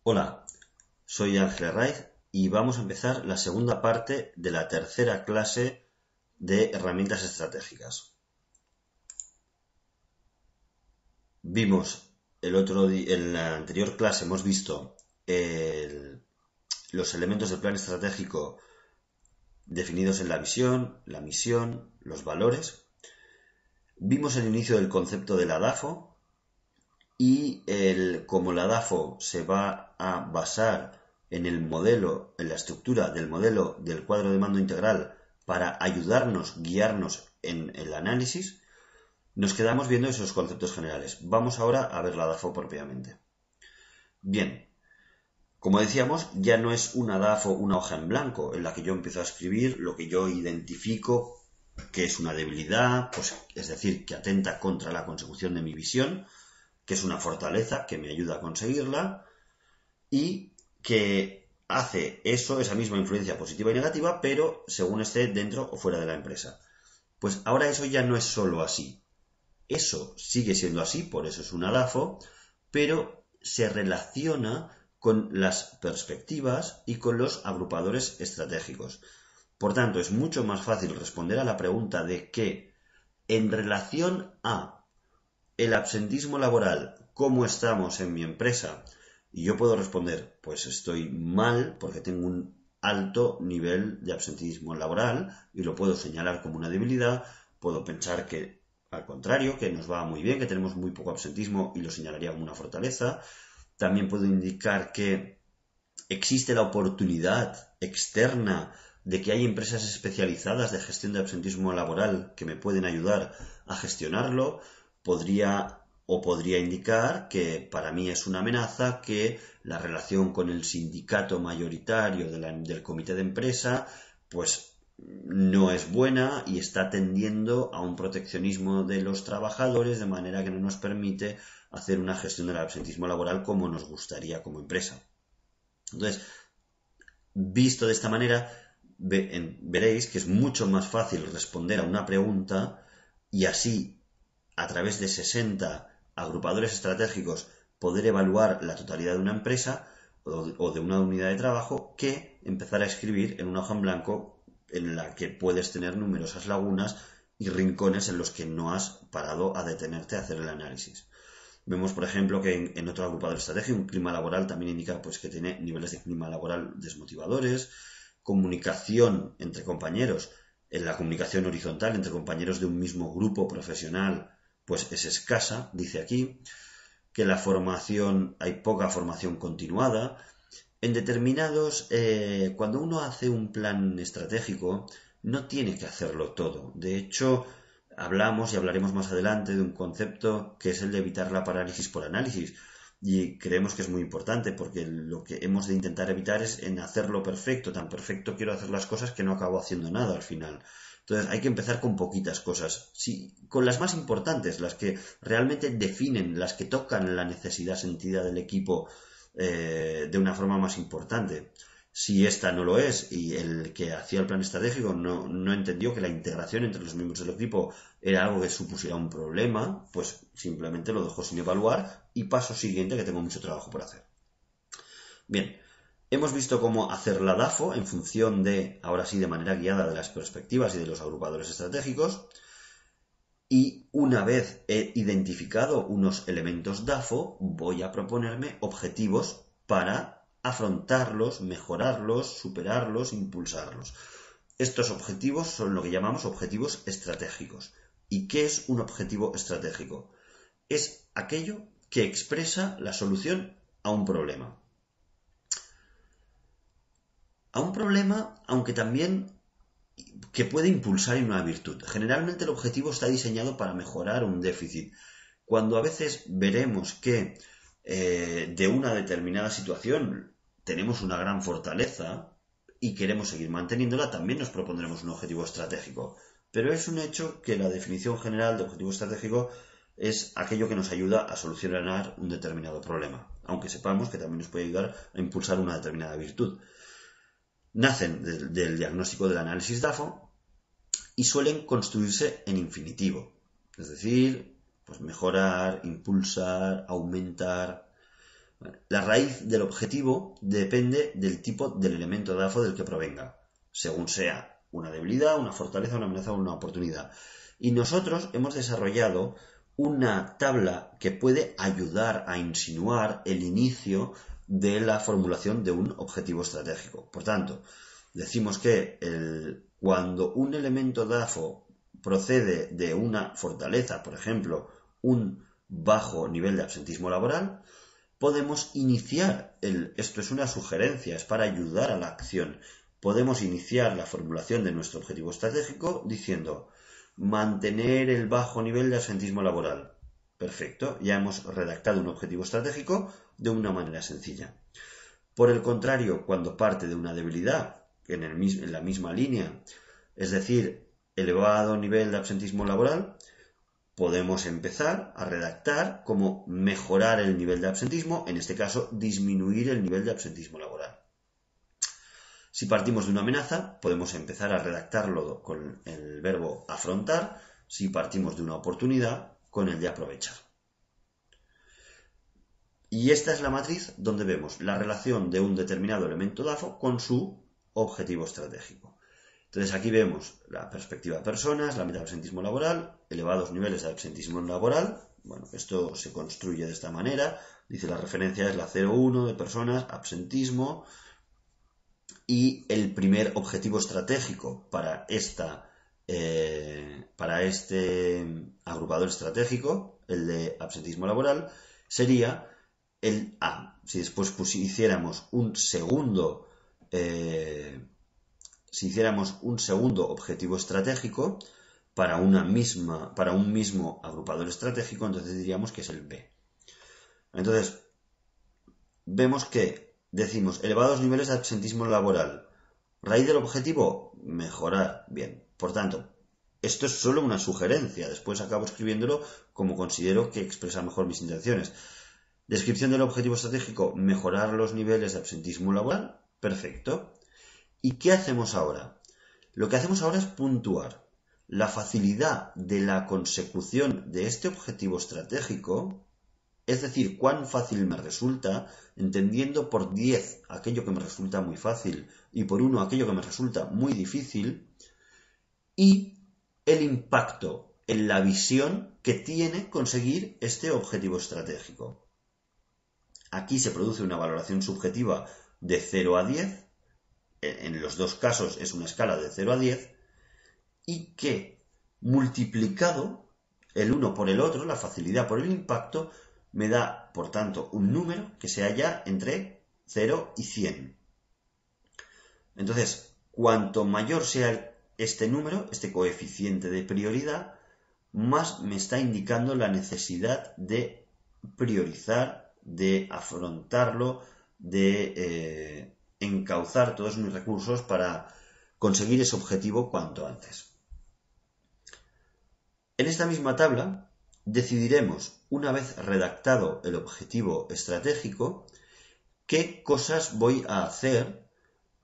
Hola, soy Ángel Herraiz y vamos a empezar la segunda parte de la tercera clase de herramientas estratégicas. En la anterior clase hemos visto los elementos del plan estratégico definidos en la visión, la misión, los valores. Vimos el inicio del concepto de la DAFO y cómo la DAFO se va a basar en la estructura del modelo del cuadro de mando integral para guiarnos en el análisis. Nos quedamos viendo esos conceptos generales. Vamos ahora a ver la DAFO propiamente. Bien, como decíamos, ya no es una DAFO, una hoja en blanco, en la que yo empiezo a escribir lo que yo identifico que es una debilidad, es decir, que atenta contra la consecución de mi visión, que es una fortaleza que me ayuda a conseguirla y que hace esa misma influencia positiva y negativa, pero según esté dentro o fuera de la empresa. Pues ahora eso ya no es solo así. Eso sigue siendo así, por eso es una DAFO, pero se relaciona con las perspectivas y con los agrupadores estratégicos. Por tanto, es mucho más fácil responder a la pregunta de que en relación a el absentismo laboral, ¿cómo estamos en mi empresa? Y yo puedo responder, pues estoy mal porque tengo un alto nivel de absentismo laboral y lo puedo señalar como una debilidad. Puedo pensar que, al contrario, que nos va muy bien, que tenemos muy poco absentismo y lo señalaría como una fortaleza. También puedo indicar que existe la oportunidad externa de que hay empresas especializadas de gestión de absentismo laboral que me pueden ayudar a gestionarlo. Podría indicar que para mí es una amenaza que la relación con el sindicato mayoritario del comité de empresa pues no es buena y está tendiendo a un proteccionismo de los trabajadores de manera que no nos permite hacer una gestión del absentismo laboral como nos gustaría como empresa. Entonces, visto de esta manera, veréis que es mucho más fácil responder a una pregunta y así, a través de 60 agrupadores estratégicos, poder evaluar la totalidad de una empresa o de una unidad de trabajo que empezar a escribir en una hoja en blanco en la que puedes tener numerosas lagunas y rincones en los que no has parado a detenerte a hacer el análisis. Vemos, por ejemplo, que en otro agrupador estratégico, un clima laboral también indica pues, que tiene niveles de clima laboral desmotivadores, comunicación entre compañeros. En la comunicación horizontal entre compañeros de un mismo grupo profesional pues es escasa, dice aquí, que hay poca formación continuada. En cuando uno hace un plan estratégico, no tiene que hacerlo todo. De hecho, hablamos y hablaremos más adelante de un concepto que es el de evitar la parálisis por análisis. Y creemos que es muy importante porque lo que hemos de intentar evitar es en hacerlo perfecto. Tan perfecto quiero hacer las cosas que no acabo haciendo nada al final. Entonces hay que empezar con poquitas cosas, sí, con las más importantes, las que realmente definen, las que tocan la necesidad sentida del equipo de una forma más importante. Si esta no lo es y el que hacía el plan estratégico no entendió que la integración entre los miembros del equipo era algo que supusiera un problema, pues simplemente lo dejó sin evaluar y paso siguiente que tengo mucho trabajo por hacer. Bien, hemos visto cómo hacer la DAFO en función de, ahora sí, de manera guiada de las perspectivas y de los agrupadores estratégicos. Y una vez he identificado unos elementos DAFO, voy a proponerme objetivos para afrontarlos, mejorarlos, superarlos, impulsarlos. Estos objetivos son lo que llamamos objetivos estratégicos. ¿Y qué es un objetivo estratégico? Es aquello que expresa la solución a un problema. A un problema, aunque también que puede impulsar una virtud. Generalmente el objetivo está diseñado para mejorar un déficit. Cuando a veces veremos que de una determinada situación tenemos una gran fortaleza y queremos seguir manteniéndola, también nos propondremos un objetivo estratégico. Pero es un hecho que la definición general de objetivo estratégico es aquello que nos ayuda a solucionar un determinado problema, aunque sepamos que también nos puede ayudar a impulsar una determinada virtud. Nacen del diagnóstico del análisis DAFO y suelen construirse en infinitivo, es decir, pues mejorar, impulsar, aumentar. La raíz del objetivo depende del tipo del elemento DAFO del que provenga, según sea una debilidad, una fortaleza, una amenaza o una oportunidad. Y nosotros hemos desarrollado una tabla que puede ayudar a insinuar el inicio de la formulación de un objetivo estratégico. Por tanto, decimos que cuando un elemento DAFO procede de una fortaleza, por ejemplo, un bajo nivel de absentismo laboral, podemos iniciar, esto es una sugerencia, es para ayudar a la acción, podemos iniciar la formulación de nuestro objetivo estratégico diciendo mantener el bajo nivel de absentismo laboral. Perfecto, ya hemos redactado un objetivo estratégico de una manera sencilla. Por el contrario, cuando parte de una debilidad, en la misma línea, es decir, elevado nivel de absentismo laboral, podemos empezar a redactar cómo mejorar el nivel de absentismo, en este caso disminuir el nivel de absentismo laboral. Si partimos de una amenaza, podemos empezar a redactarlo con el verbo afrontar, si partimos de una oportunidad, con el de aprovechar. Y esta es la matriz donde vemos la relación de un determinado elemento DAFO con su objetivo estratégico. Entonces aquí vemos la perspectiva de personas, la meta de absentismo laboral, elevados niveles de absentismo laboral. Bueno, esto se construye de esta manera. Dice la referencia es la 0,1 de personas, absentismo. Y el primer objetivo estratégico para este agrupador estratégico, el de absentismo laboral, sería el A. Si después hiciéramos un segundo objetivo estratégico para un mismo agrupador estratégico, entonces diríamos que es el B. Entonces, vemos que decimos elevados niveles de absentismo laboral. Raíz del objetivo, mejorar. Bien, por tanto, esto es solo una sugerencia. Después acabo escribiéndolo como considero que expresa mejor mis intenciones. Descripción del objetivo estratégico, mejorar los niveles de absentismo laboral. Perfecto. ¿Y qué hacemos ahora? Lo que hacemos ahora es puntuar la facilidad de la consecución de este objetivo estratégico, es decir, cuán fácil me resulta, entendiendo por 10 aquello que me resulta muy fácil y por 1 aquello que me resulta muy difícil, y el impacto en la visión que tiene conseguir este objetivo estratégico. Aquí se produce una valoración subjetiva de 0 a 10, en los dos casos es una escala de 0 a 10, y que multiplicado el uno por el otro, la facilidad por el impacto, me da, por tanto, un número que se halla entre 0 y 100. Entonces, cuanto mayor sea este número, este coeficiente de prioridad, más me está indicando la necesidad de priorizar, de afrontarlo, de encauzar todos mis recursos para conseguir ese objetivo cuanto antes. En esta misma tabla decidiremos, una vez redactado el objetivo estratégico, qué cosas voy a hacer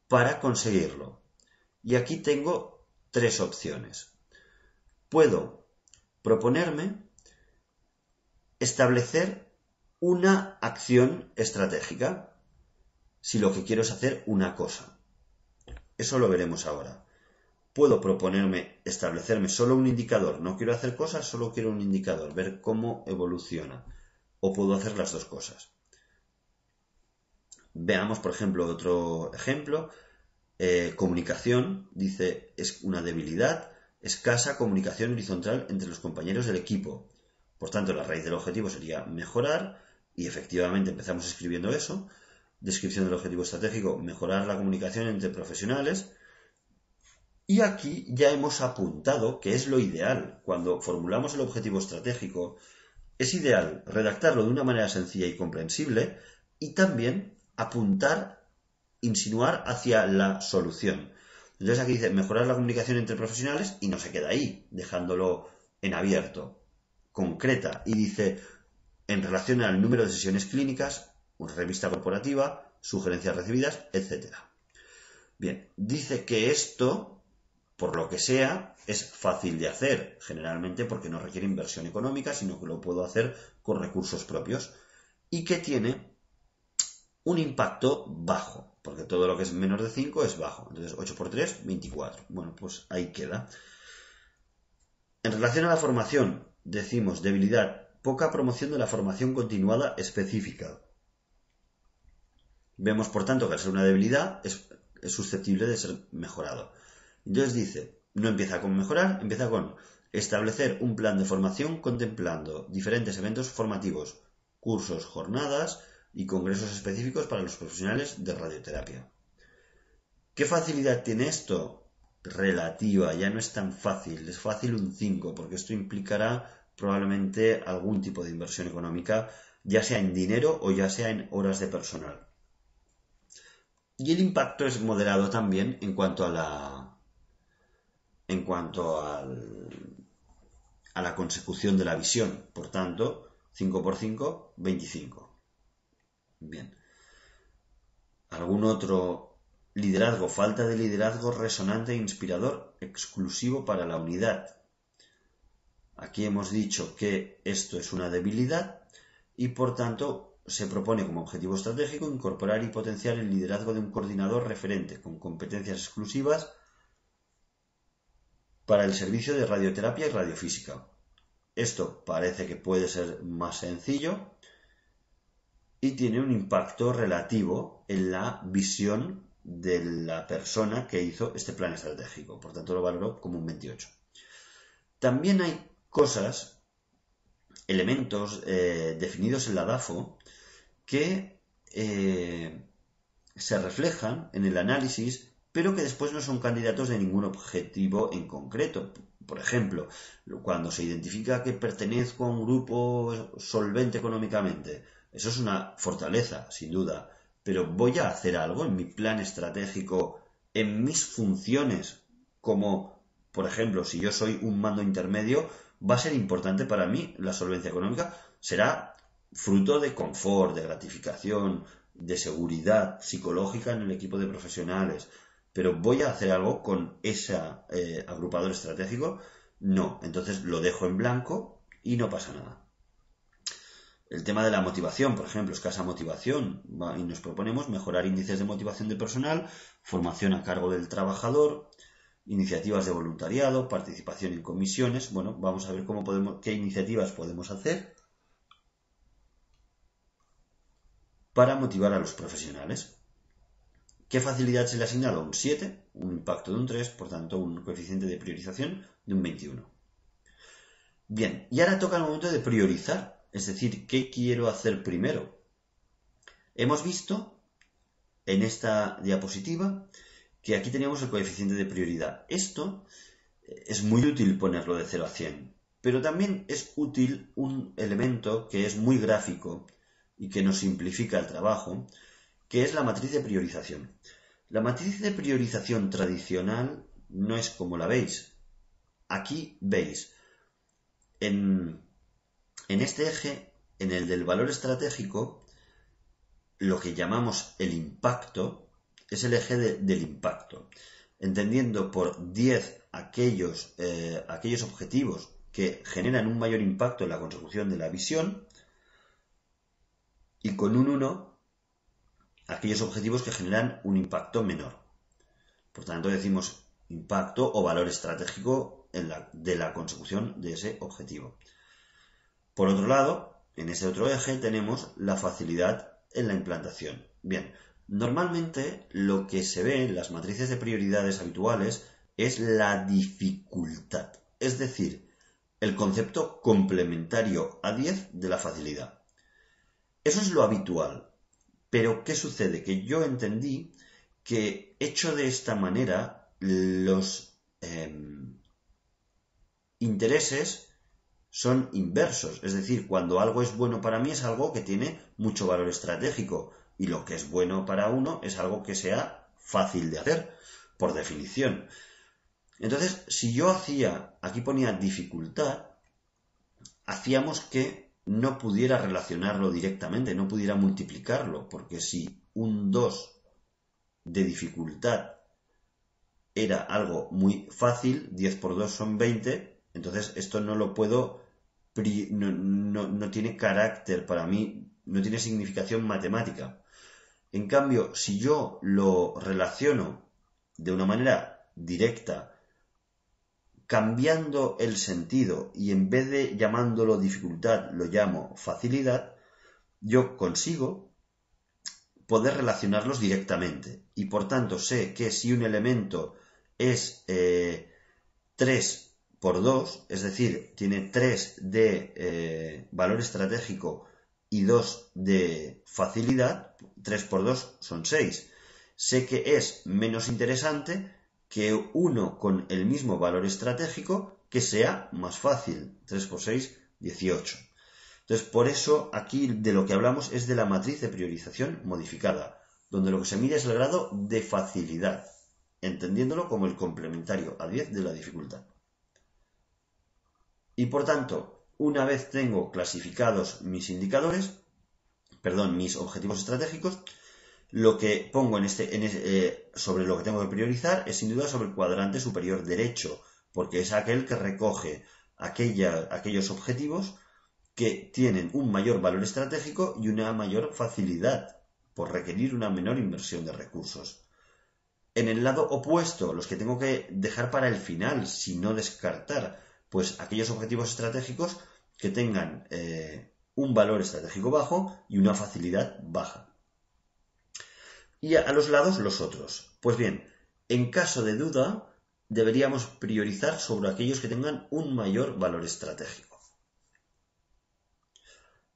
para conseguirlo. Y aquí tengo 3 opciones. Puedo proponerme establecer una acción estratégica, si lo que quiero es hacer una cosa. Eso lo veremos ahora. Puedo proponerme establecerme solo un indicador. No quiero hacer cosas, solo quiero un indicador, ver cómo evoluciona. O puedo hacer las dos cosas. Veamos, por ejemplo, otro ejemplo. Comunicación, dice, es una debilidad. Escasa comunicación horizontal entre los compañeros del equipo. Por tanto, la raíz del objetivo sería mejorar, y efectivamente empezamos escribiendo eso. Descripción del objetivo estratégico, mejorar la comunicación entre profesionales. Y aquí ya hemos apuntado que es lo ideal. Cuando formulamos el objetivo estratégico, es ideal redactarlo de una manera sencilla y comprensible y también apuntar, insinuar hacia la solución. Entonces aquí dice mejorar la comunicación entre profesionales y no se queda ahí, dejándolo en abierto. Concreta y dice en relación al número de sesiones clínicas, una revista corporativa, sugerencias recibidas, etc. Bien, dice que esto, por lo que sea, es fácil de hacer, generalmente porque no requiere inversión económica, sino que lo puedo hacer con recursos propios, y que tiene un impacto bajo, porque todo lo que es menor de 5 es bajo. Entonces 8 por 3, 24. Bueno, pues ahí queda. En relación a la formación, decimos debilidad, poca promoción de la formación continuada específica. Vemos, por tanto, que al ser una debilidad es susceptible de ser mejorado. Entonces dice, no empieza con mejorar, empieza con establecer un plan de formación contemplando diferentes eventos formativos, cursos, jornadas y congresos específicos para los profesionales de radioterapia. ¿Qué facilidad tiene esto? Relativa, ya no es tan fácil, es fácil un 5, porque esto implicará probablemente algún tipo de inversión económica, ya sea en dinero o ya sea en horas de personal. Y el impacto es moderado también en cuanto a la consecución de la visión. Por tanto, 5 por 5, 25. Bien. ¿Algún otro liderazgo? Falta de liderazgo resonante e inspirador, exclusivo para la unidad. Aquí hemos dicho que esto es una debilidad y, por tanto, se propone como objetivo estratégico incorporar y potenciar el liderazgo de un coordinador referente con competencias exclusivas para el servicio de radioterapia y radiofísica. Esto parece que puede ser más sencillo y tiene un impacto relativo en la visión de la persona que hizo este plan estratégico. Por tanto, lo valoro como un 28. También hay cosas, elementos definidos en la DAFO que se reflejan en el análisis, pero que después no son candidatos de ningún objetivo en concreto. Por ejemplo, cuando se identifica que pertenezco a un grupo solvente económicamente, eso es una fortaleza, sin duda, pero voy a hacer algo en mi plan estratégico, en mis funciones, como, por ejemplo, si yo soy un mando intermedio, va a ser importante para mí la solvencia económica, será fruto de confort, de gratificación, de seguridad psicológica en el equipo de profesionales, pero ¿voy a hacer algo con ese agrupador estratégico? No, entonces lo dejo en blanco y no pasa nada. El tema de la motivación, por ejemplo, escasa motivación, y nos proponemos mejorar índices de motivación de personal, formación a cargo del trabajador, iniciativas de voluntariado, participación en comisiones. Bueno, vamos a ver qué iniciativas podemos hacer para motivar a los profesionales. ¿Qué facilidad se le ha asignado? Un 7, un impacto de un 3, por tanto un coeficiente de priorización de un 21. Bien, y ahora toca el momento de priorizar, es decir, ¿qué quiero hacer primero? Hemos visto en esta diapositiva que aquí teníamos el coeficiente de prioridad. Esto es muy útil ponerlo de 0 a 100, pero también es útil un elemento que es muy gráfico y que nos simplifica el trabajo, que es la matriz de priorización. La matriz de priorización tradicional no es como la veis. Aquí veis, en este eje, en el del valor estratégico, lo que llamamos el impacto es el eje del impacto, entendiendo por 10 aquellos objetivos que generan un mayor impacto en la consecución de la visión y con un 1 aquellos objetivos que generan un impacto menor. Por tanto, decimos impacto o valor estratégico de la consecución de ese objetivo. Por otro lado, en ese otro eje tenemos la facilidad en la implantación. Bien, normalmente lo que se ve en las matrices de prioridades habituales es la dificultad, es decir, el concepto complementario a 10 de la facilidad. Eso es lo habitual. Pero, ¿qué sucede? Que yo entendí que, hecho de esta manera, los intereses son inversos. Es decir, cuando algo es bueno para mí es algo que tiene mucho valor estratégico y lo que es bueno para uno es algo que sea fácil de hacer, por definición. Entonces, si yo aquí ponía dificultad, hacíamos que no pudiera relacionarlo directamente, no pudiera multiplicarlo, porque si un 2 de dificultad era algo muy fácil, 10 por 2 son 20, entonces esto no lo puedo, no tiene carácter para mí, no tiene significación matemática. En cambio, si yo lo relaciono de una manera directa, cambiando el sentido y en vez de llamándolo dificultad lo llamo facilidad, yo consigo poder relacionarlos directamente. Y por tanto sé que si un elemento es 3 por 2, es decir, tiene 3 de valor estratégico y 2 de facilidad, 3 por 2 son 6. Sé que es menos interesante que uno con el mismo valor estratégico que sea más fácil. 3 por 6, 18. Entonces, por eso aquí de lo que hablamos es de la matriz de priorización modificada, donde lo que se mide es el grado de facilidad, entendiéndolo como el complementario a 10 de la dificultad. Y por tanto, una vez tengo clasificados mis mis objetivos estratégicos, lo que pongo sobre lo que tengo que priorizar es sin duda sobre el cuadrante superior derecho, porque es aquel que recoge aquellos objetivos que tienen un mayor valor estratégico y una mayor facilidad, por requerir una menor inversión de recursos. En el lado opuesto, los que tengo que dejar para el final, si no descartar, pues aquellos objetivos estratégicos que tengan un valor estratégico bajo y una facilidad baja. Y a los lados los otros. Pues bien, en caso de duda, deberíamos priorizar sobre aquellos que tengan un mayor valor estratégico.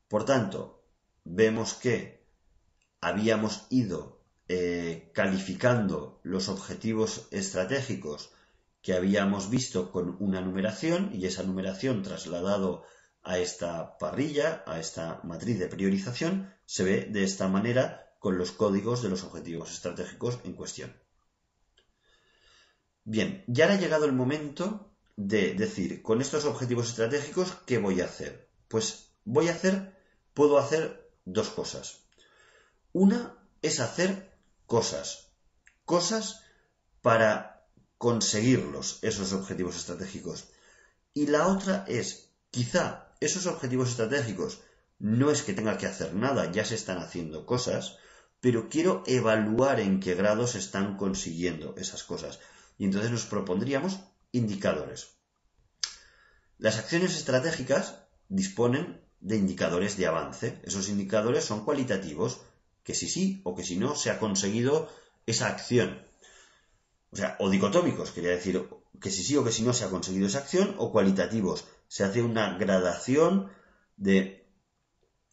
Por tanto, vemos que habíamos ido calificando los objetivos estratégicos que habíamos visto con una numeración y esa numeración trasladado a esta parrilla, a esta matriz de priorización, se ve de esta manera con los códigos de los objetivos estratégicos en cuestión. Bien, ya ha llegado el momento de decir, con estos objetivos estratégicos, ¿qué voy a hacer? Pues puedo hacer dos cosas. Una es hacer cosas para conseguirlos, esos objetivos estratégicos. Y la otra es, quizá esos objetivos estratégicos no es que tenga que hacer nada, ya se están haciendo cosas, pero quiero evaluar en qué grado se están consiguiendo esas cosas. Y entonces nos propondríamos indicadores. Las acciones estratégicas disponen de indicadores de avance. Esos indicadores son cualitativos, que si sí o que si no se ha conseguido esa acción. O dicotómicos, quería decir que si sí o que si no se ha conseguido esa acción, o cualitativos. Se hace una gradación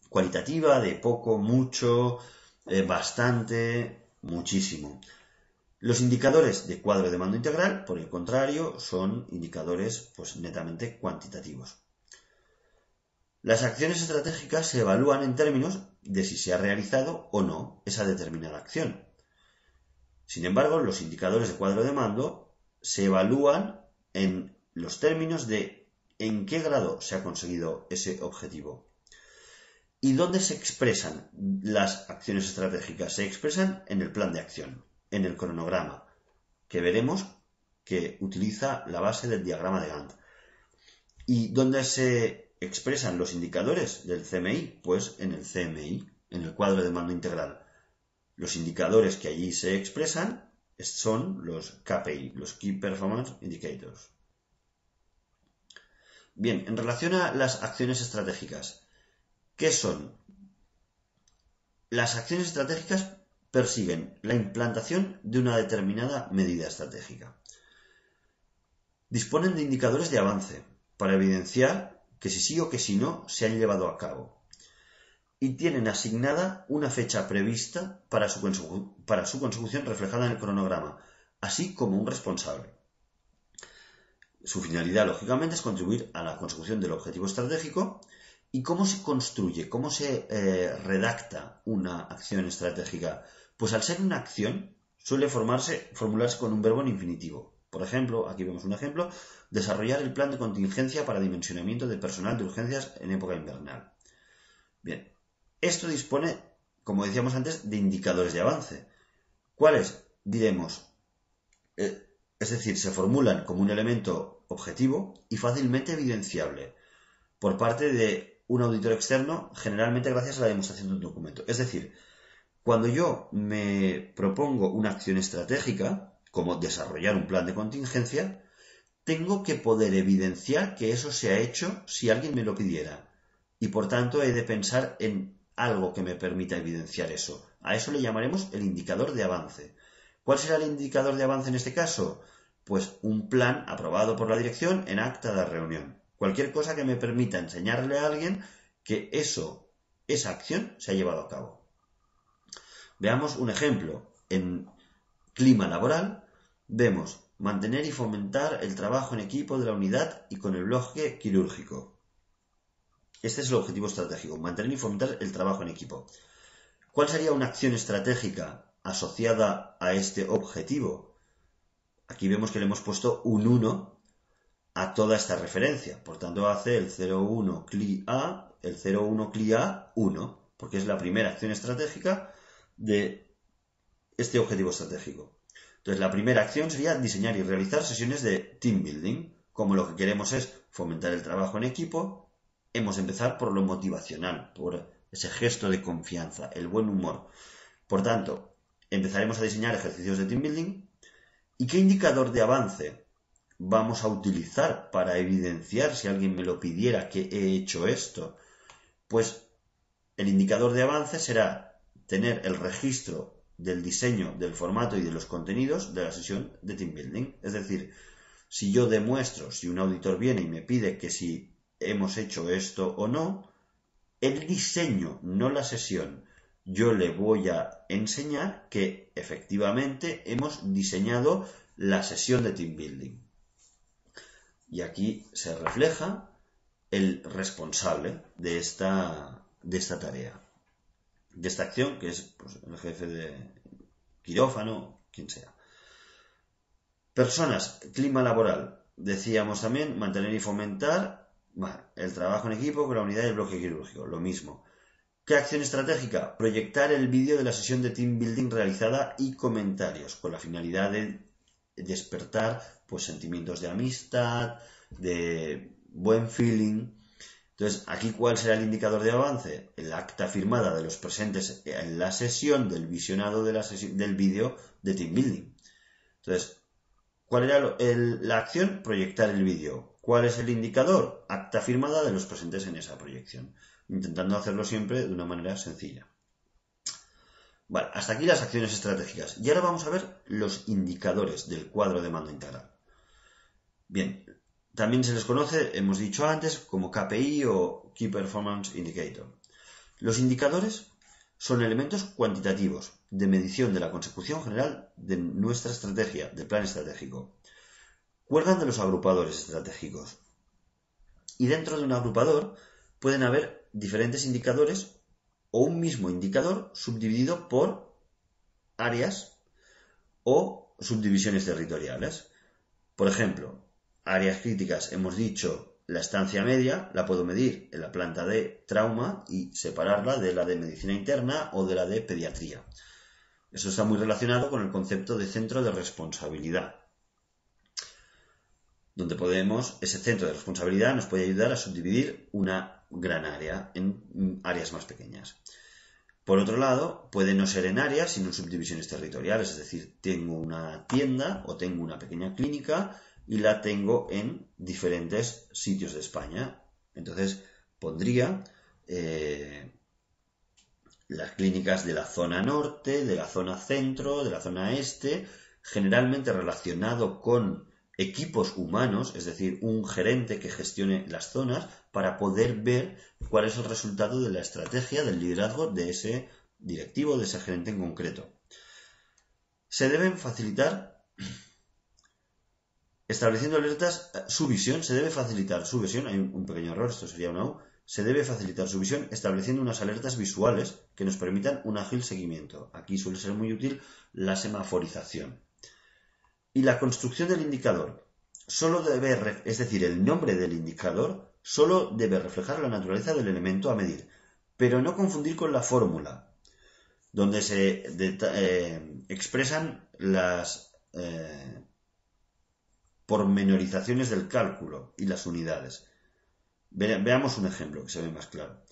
cualitativa de poco, mucho, bastante, muchísimo. Los indicadores de cuadro de mando integral, por el contrario, son indicadores netamente cuantitativos. Las acciones estratégicas se evalúan en términos de si se ha realizado o no esa determinada acción. Sin embargo, los indicadores de cuadro de mando se evalúan en los términos de en qué grado se ha conseguido ese objetivo. ¿Y dónde se expresan las acciones estratégicas? Se expresan en el plan de acción, en el cronograma, que veremos que utiliza la base del diagrama de Gantt. ¿Y dónde se expresan los indicadores del CMI? Pues en el CMI, en el cuadro de mando integral. Los indicadores que allí se expresan son los KPI, los Key Performance Indicators. Bien, en relación a las acciones estratégicas, ¿qué son? Las acciones estratégicas persiguen la implantación de una determinada medida estratégica. Disponen de indicadores de avance para evidenciar que si sí o que si no se han llevado a cabo. Y tienen asignada una fecha prevista para su consecución reflejada en el cronograma, así como un responsable. Su finalidad, lógicamente, es contribuir a la consecución del objetivo estratégico. ¿Y cómo se construye, cómo se redacta una acción estratégica? Pues al ser una acción, suele formularse con un verbo en infinitivo. Por ejemplo, aquí vemos un ejemplo, desarrollar el plan de contingencia para dimensionamiento de personal de urgencias en época invernal. Bien, esto dispone, como decíamos antes, de indicadores de avance. ¿Cuáles? Diremos, es decir, se formulan como un elemento objetivo y fácilmente evidenciable por parte de un auditor externo, generalmente gracias a la demostración de un documento. Es decir, Cuando yo me propongo una acción estratégica, como desarrollar un plan de contingencia, tengo que poder evidenciar que eso se ha hecho si alguien me lo pidiera. Y por tanto he de pensar en algo que me permita evidenciar eso. A eso le llamaremos el indicador de avance. ¿Cuál será el indicador de avance en este caso? Pues un plan aprobado por la dirección en acta de reunión. Cualquier cosa que me permita enseñarle a alguien que esa acción se ha llevado a cabo. Veamos un ejemplo. En clima laboral vemos mantener y fomentar el trabajo en equipo de la unidad y con el bloque quirúrgico. Este es el objetivo estratégico, mantener y fomentar el trabajo en equipo. ¿Cuál sería una acción estratégica asociada a este objetivo? Aquí vemos que le hemos puesto un 1 a toda esta referencia. Por tanto, hace el 01 CLI-A, el 01 CLI-A 1, porque es la primera acción estratégica de este objetivo estratégico. Entonces, la primera acción sería diseñar y realizar sesiones de team building. Como lo que queremos es fomentar el trabajo en equipo, hemos de empezar por lo motivacional, por ese gesto de confianza, el buen humor. Por tanto, empezaremos a diseñar ejercicios de team building. ¿Y qué indicador de avance vamos a utilizar para evidenciar si alguien me lo pidiera que he hecho esto? Pues el indicador de avance será tener el registro del diseño, del formato y de los contenidos de la sesión de team building. Es decir, si yo demuestro, si un auditor viene y me pide que si hemos hecho esto o no, el diseño, no la sesión, yo le voy a enseñar que efectivamente hemos diseñado la sesión de team building. Y aquí se refleja el responsable de esta tarea, de esta acción, que es pues, el jefe de quirófano, quien sea. Personas, clima laboral. Decíamos también mantener y fomentar el trabajo en equipo con la unidad y el bloque quirúrgico, lo mismo. ¿Qué acción estratégica? Proyectar el vídeo de la sesión de team building realizada y comentarios, con la finalidad de despertar pues, sentimientos de amistad, de buen feeling. Entonces, aquí, ¿cuál será el indicador de avance? El acta firmada de los presentes en la sesión del visionado del vídeo de team building. Entonces, ¿cuál era la acción? Proyectar el vídeo. ¿Cuál es el indicador? Acta firmada de los presentes en esa proyección. Intentando hacerlo siempre de una manera sencilla. Vale, hasta aquí las acciones estratégicas. Y ahora vamos a ver los indicadores del cuadro de mando integral. Bien, también se les conoce, hemos dicho antes, como KPI o Key Performance Indicator. Los indicadores son elementos cuantitativos de medición de la consecución general de nuestra estrategia, del plan estratégico. Cuelgan de los agrupadores estratégicos. Y dentro de un agrupador pueden haber diferentes indicadores o un mismo indicador subdividido por áreas o subdivisiones territoriales. Por ejemplo, áreas críticas, hemos dicho, la estancia media la puedo medir en la planta de trauma y separarla de la de medicina interna o de la de pediatría. Eso está muy relacionado con el concepto de centro de responsabilidad, donde ese centro de responsabilidad nos puede ayudar a subdividir una gran área en áreas más pequeñas. Por otro lado, puede no ser en áreas, sino en subdivisiones territoriales, es decir, tengo una tienda o tengo una pequeña clínica y la tengo en diferentes sitios de España. Entonces, pondría las clínicas de la zona norte, de la zona centro, de la zona este, generalmente relacionado con equipos humanos, es decir, un gerente que gestione las zonas para poder ver cuál es el resultado de la estrategia, del liderazgo de ese directivo, de ese gerente en concreto. Se deben facilitar, estableciendo alertas, su visión, se debe facilitar su visión, hay un pequeño error, esto sería una U, se debe facilitar su visión estableciendo unas alertas visuales que nos permitan un ágil seguimiento. Aquí suele ser muy útil la semaforización. Y la construcción del indicador es decir, el nombre del indicador solo debe reflejar la naturaleza del elemento a medir, pero no confundir con la fórmula, donde se expresan las pormenorizaciones del cálculo y las unidades. Veamos un ejemplo que se ve más claro.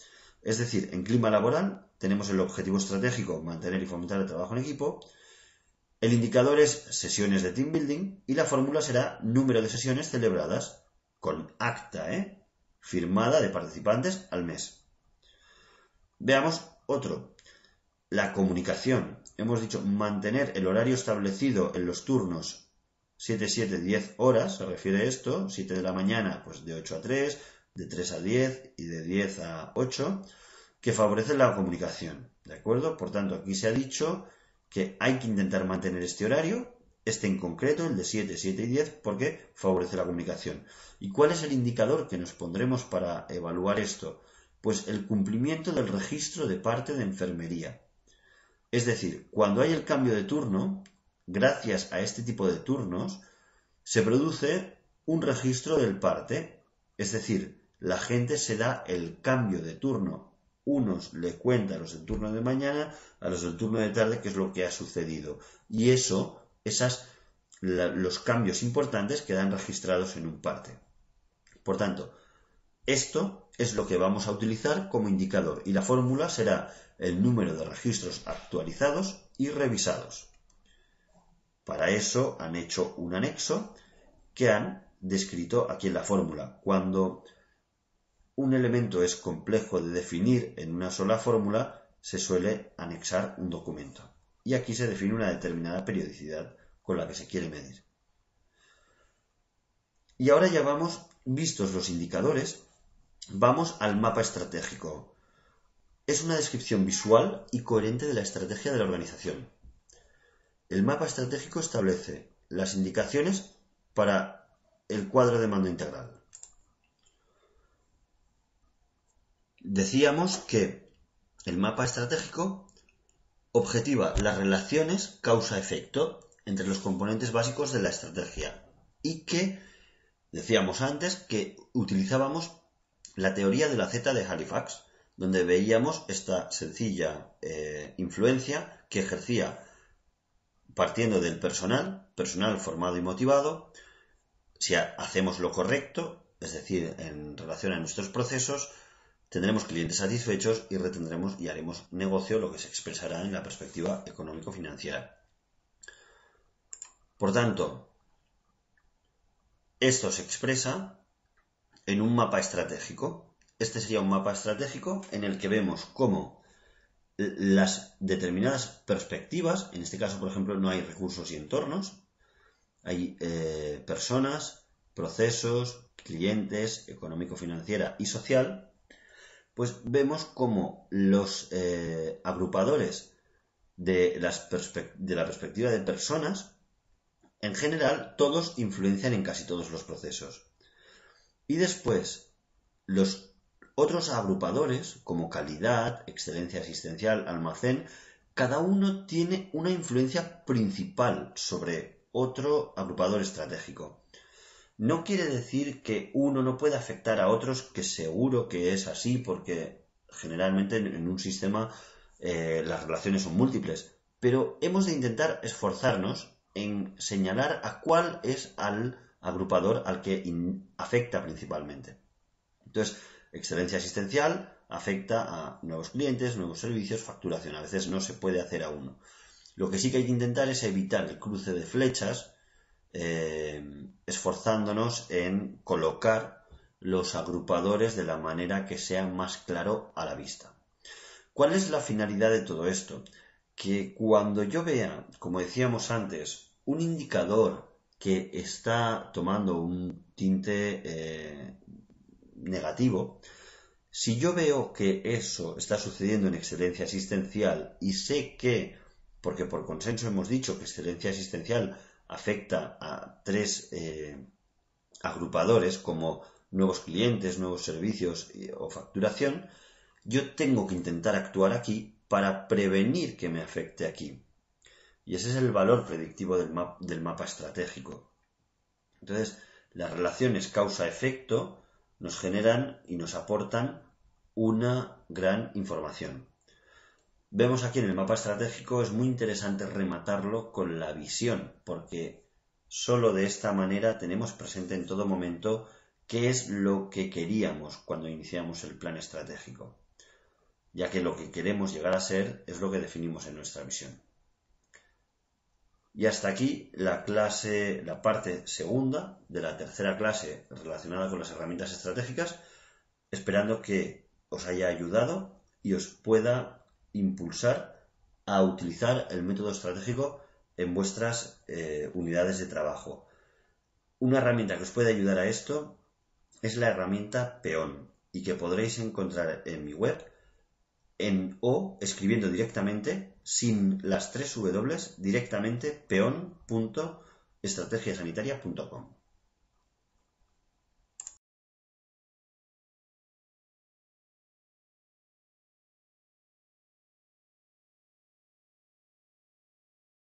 Es decir, en clima laboral tenemos el objetivo estratégico, mantener y fomentar el trabajo en equipo. El indicador es sesiones de team building y la fórmula será número de sesiones celebradas con acta, firmada de participantes al mes. Veamos otro. La comunicación. Hemos dicho mantener el horario establecido en los turnos 7, 7, 10 horas, se refiere a esto, 7 de la mañana, pues de 8 a 3, de 3 a 10 y de 10 a 8, que favorece la comunicación, ¿de acuerdo? Por tanto, aquí se ha dicho que hay que intentar mantener este horario, este en concreto, el de 7, 7 y 10, porque favorece la comunicación. ¿Y cuál es el indicador que nos pondremos para evaluar esto? Pues el cumplimiento del registro de parte de enfermería. Es decir, cuando hay el cambio de turno, gracias a este tipo de turnos, se produce un registro del parte. Es decir, la gente se da el cambio de turno. Unos le cuentan a los del turno de mañana, a los del turno de tarde, qué es lo que ha sucedido. Y los cambios importantes quedan registrados en un parte. Por tanto, esto es lo que vamos a utilizar como indicador y la fórmula será el número de registros actualizados y revisados. Para eso han hecho un anexo que han descrito aquí en la fórmula. Cuando un elemento es complejo de definir en una sola fórmula, se suele anexar un documento. Y aquí se define una determinada periodicidad con la que se quiere medir. Y ahora ya vistos los indicadores, vamos al mapa estratégico. Es una descripción visual y coherente de la estrategia de la organización. El mapa estratégico establece las indicaciones para el cuadro de mando integral. Decíamos que el mapa estratégico objetiva las relaciones causa-efecto entre los componentes básicos de la estrategia y que, decíamos antes, que utilizábamos la teoría de la Z de Halifax, donde veíamos esta sencilla influencia que ejercía partiendo del personal formado y motivado. Si hacemos lo correcto, es decir, en relación a nuestros procesos, tendremos clientes satisfechos y retendremos y haremos negocio, lo que se expresará en la perspectiva económico-financiera. Por tanto, esto se expresa en un mapa estratégico. Este sería un mapa estratégico en el que vemos cómo las determinadas perspectivas, en este caso, por ejemplo, no hay recursos y entornos, hay personas, procesos, clientes, económico-financiera y social, pues vemos cómo los agrupadores de la perspectiva de personas, en general, todos influencian en casi todos los procesos. Y después, los otros agrupadores, como calidad, excelencia asistencial, almacén, cada uno tiene una influencia principal sobre otro agrupador estratégico. No quiere decir que uno no pueda afectar a otros, que seguro que es así, porque generalmente en un sistema las relaciones son múltiples, pero hemos de intentar esforzarnos en señalar a cuál es al agrupador al que afecta principalmente. Entonces, excelencia asistencial afecta a nuevos clientes, nuevos servicios, facturación. A veces no se puede hacer a uno. Lo que sí que hay que intentar es evitar el cruce de flechas, esforzándonos en colocar los agrupadores de la manera que sea más claro a la vista. ¿Cuál es la finalidad de todo esto? Que cuando yo vea, como decíamos antes, un indicador que está tomando un tinte negativo, si yo veo que eso está sucediendo en excelencia asistencial y sé que, porque por consenso hemos dicho que excelencia asistencial afecta a 3 agrupadores como nuevos clientes, nuevos servicios o facturación, yo tengo que intentar actuar aquí para prevenir que me afecte aquí. Y ese es el valor predictivo del mapa estratégico. Entonces, las relaciones causa-efecto nos generan y nos aportan una gran información. Vemos aquí en el mapa estratégico, es muy interesante rematarlo con la visión, porque solo de esta manera tenemos presente en todo momento qué es lo que queríamos cuando iniciamos el plan estratégico. ya que lo que queremos llegar a ser es lo que definimos en nuestra visión. Y hasta aquí la parte segunda de la tercera clase relacionada con las herramientas estratégicas, esperando que os haya ayudado y os pueda impulsar a utilizar el método estratégico en vuestras unidades de trabajo. Una herramienta que os puede ayudar a esto es la herramienta Peón y que podréis encontrar en mi web o escribiendo directamente, sin las 3 W, directamente peón.estrategiasanitaria.com.